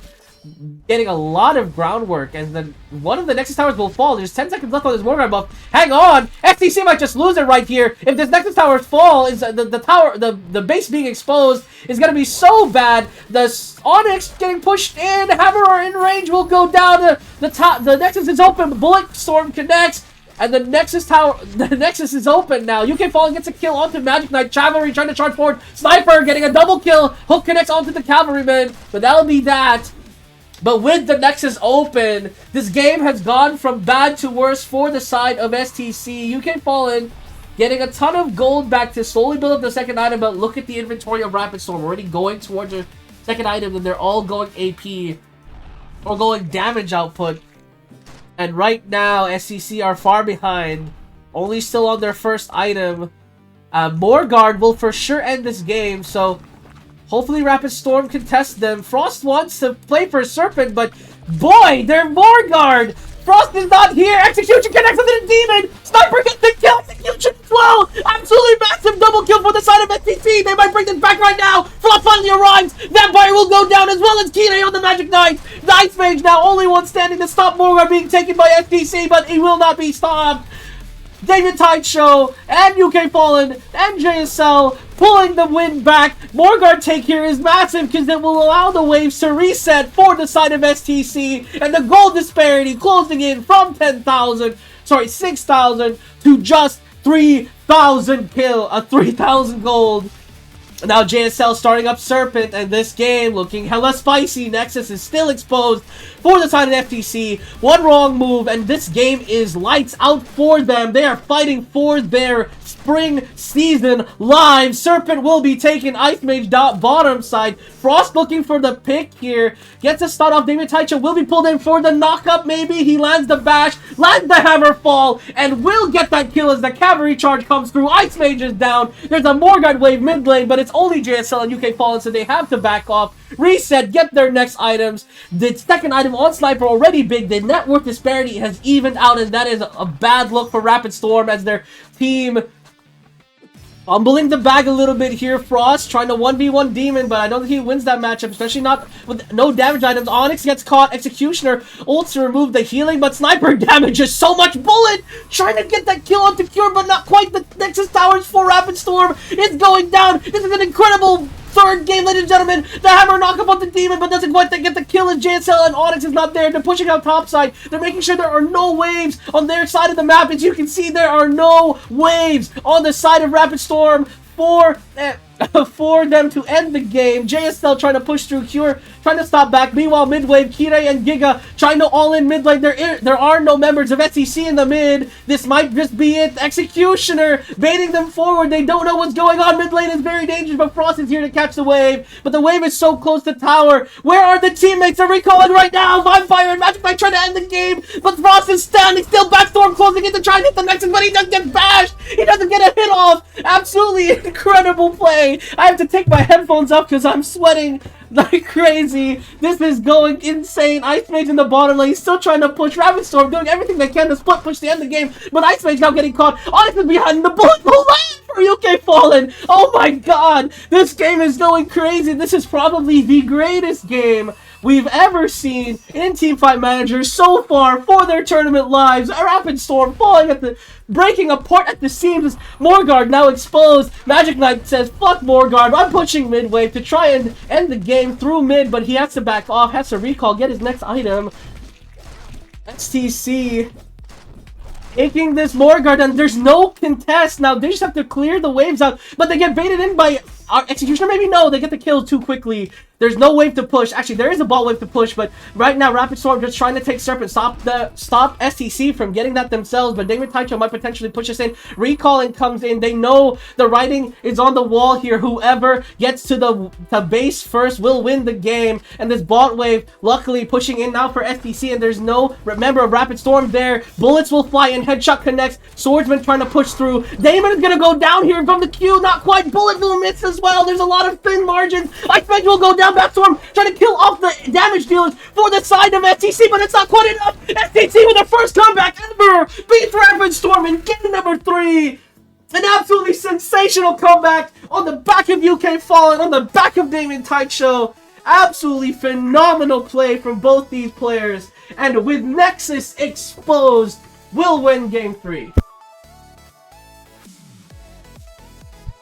getting a lot of groundwork, and then one of the Nexus Towers will fall. There's 10 seconds left on this Morgard buff. Hang on! FTC might just lose it right here. If this Nexus Towers fall, is the base being exposed is gonna be so bad. The Onyx getting pushed in, Hammer in range will go down. The Nexus is open, Bullet Storm connects, and the Nexus is open now. UK Fallen gets a kill onto Magic Knight. Cavalry trying to charge forward. Sniper getting a double kill. Hook connects onto the Cavalryman, but that'll be that. But with the Nexus open, this game has gone from bad to worse for the side of STC. UK Fallen getting a ton of gold back to slowly build up the second item, but look at the inventory of Rapid Storm. Already going towards their second item, and they're all going AP or going damage output. And right now, STC are far behind, only still on their first item. Morgard will for sure end this game, so hopefully Rapid Storm can test them. Frost wants to play for Serpent, but boy, they're Morgard! Frost is not here! Execution connects with the Demon! Sniper gets the kill! Execution as well! Absolutely massive double kill for the side of STC! They might bring this back right now! Frost finally arrives! Vampire will go down as well as Kine on the Magic Knight! The Ice Mage now only one standing to stop Morgard being taken by STC, but he will not be stopped! David Taicho and UK Fallen and JSL pulling the win back. Morgard take here is massive because it will allow the waves to reset for the side of STC, and the gold disparity closing in from 6,000 to just 3,000 3,000 gold. Now JSL starting up Serpent, and this game looking hella spicy. Nexus is still exposed for the side of FTC. One wrong move, and this game is lights out for them. They are fighting for their spring season live. Serpent will be taken. Ice Mage bottom side. Frost looking for the pick here. Gets a start off. David Taicho will be pulled in for the knockup. Maybe he lands the bash, lands the hammer fall, and will get that kill as the cavalry charge comes through. Ice Mage is down. There's a Morgard wave mid lane, but it's only JSL and UK Fallen, so they have to back off, reset, get their next items. The second item on Sniper already big. The net worth disparity has evened out, and that is a bad look for Rapid Storm as their team Fumbling the bag a little bit here. Frost trying to 1v1 Demon, but I don't think he wins that matchup, especially not with no damage items. Onyx gets caught. Executioner ults to remove the healing, but Sniper damages so much. Bullet trying to get that kill onto Cure, but not quite. The Nexus Towers for Rapid Storm is going down. This is an incredible third game, ladies and gentlemen. The hammer knock up on the Demon, but doesn't quite get the kill as JSL and Onyx is not there. They're pushing out topside. They're making sure there are no waves on their side of the map. As you can see, there are no waves on the side of Rapid Storm for them to end the game. JSL trying to push through, Cure trying to stop back. Meanwhile, mid-wave, Kirei and Giga trying to all-in mid lane. There are no members of SEC in the mid. This might just be it. Executioner baiting them forward. They don't know what's going on. Mid lane is very dangerous, but Frost is here to catch the wave. But the wave is so close to tower. Where are the teammates? They're recalling right now. Vivefire and Magic Knight trying to end the game, but Frost is standing still. Backstorm closing in to try and hit the Nexus, but he doesn't get bashed. He doesn't get a hit off. Absolutely incredible play. I have to take my headphones off because I'm sweating like crazy. This is going insane. Ice Mage in the bottom lane, still trying to push. Rapid Storm doing everything they can to split push the end of the game, but Ice Mage now getting caught. Onyx is behind. The bullet will land for UK Fallen. Oh my god, this game is going crazy. This is probably the greatest game we've ever seen in Teamfight Manager so far for their tournament lives. A Rapid Storm falling at the breaking apart at the seams as Morgard now exposed. Magic Knight says, fuck Morgard, I'm pushing mid wave to try and end the game through mid, but he has to back off, has to recall, get his next item. STC taking this Morgard, and there's no contest. Now they just have to clear the waves out, but they get baited in by Executioner. Maybe no, they get the kill too quickly. There's no wave to push. Actually, there is a ball wave to push, but right now Rapid Storm just trying to take Serpent, stop STC from getting that themselves. But David Taicho might potentially push us in. Recalling comes in. They know the writing is on the wall here. Whoever gets to the base first will win the game. And this bot wave, luckily pushing in now for STC, and there's no member of Rapid Storm there. Bullets will fly in. Headshot connects. Swordsman trying to push through. Damon is gonna go down here from the queue. Not quite. Bullet will miss as well. There's a lot of thin margins. I expect will go down. Backstorm trying to kill off the damage dealers for the side of STC, but it's not quite enough. STC with their first comeback ever beats Rapid Storm in game number 3. An absolutely sensational comeback on the back of UK Fallen, on the back of Damien Taicho. Absolutely phenomenal play from both these players, and with Nexus exposed, will win game 3.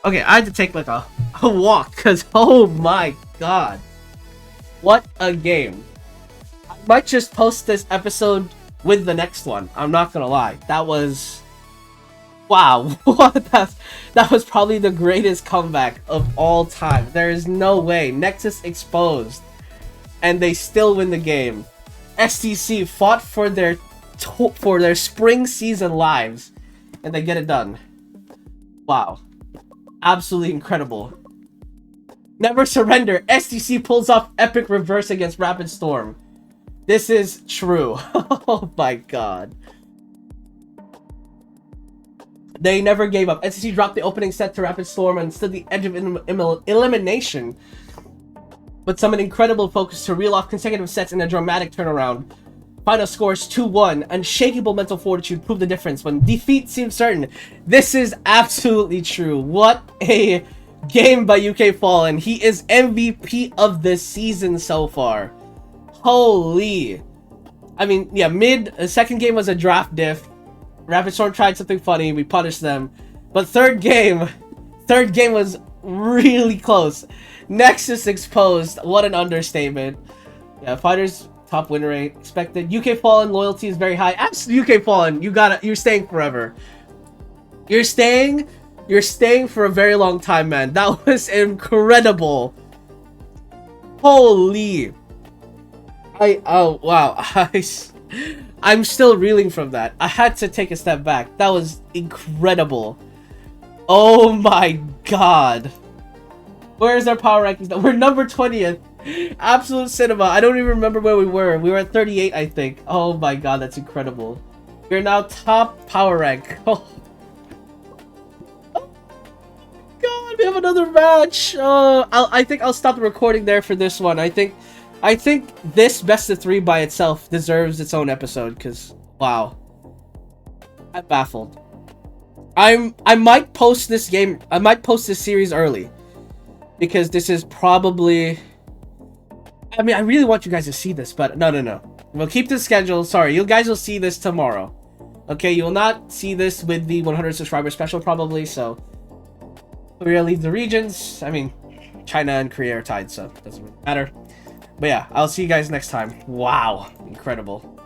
Okay, I had to take like a walk because oh my god, what a game. I might just post this episode with the next one. I'm not gonna lie, that was wow. That was probably the greatest comeback of all time. There is no way. Nexus exposed and they still win the game. STC fought for their spring season lives and they get it done. Wow, absolutely incredible. Never surrender. STC pulls off epic reverse against Rapid Storm. This is true. Oh my god. They never gave up. STC dropped the opening set to Rapid Storm and stood the edge of elimination, but summoned incredible focus to reel off consecutive sets in a dramatic turnaround. Final scores 2-1. Unshakable mental fortitude proved the difference when defeat seemed certain. This is absolutely true. What a game by UK Fallen. He is MVP of the season so far. Holy. I mean, yeah, the second game was a draft diff. Rapid Storm tried something funny. We punished them. But third game was really close. Nexus exposed. What an understatement. Yeah, fighters top win rate expected. UK Fallen loyalty is very high. Absolutely, UK Fallen, you're staying forever. You're staying for a very long time, man. That was incredible. Holy. Oh wow. I'm still reeling from that. I had to take a step back. That was incredible. Oh my god. Where is our power rankings now? We're number 20th. Absolute cinema. I don't even remember where we were. We were at 38, I think. Oh my god, that's incredible. We're now top power rank. Oh god, we have another match. I think I'll stop the recording there for this one. I think this best of 3 by itself deserves its own episode because wow. I'm baffled. I might post this game. I might post this series early because this is probably. I mean, I really want you guys to see this, but no. We'll keep the schedule. Sorry, you guys will see this tomorrow. Okay, you will not see this with the 100 subscriber special probably. So, Korea leave the regions. I mean, China and Korea are tied, so it doesn't really matter. But yeah, I'll see you guys next time. Wow, incredible.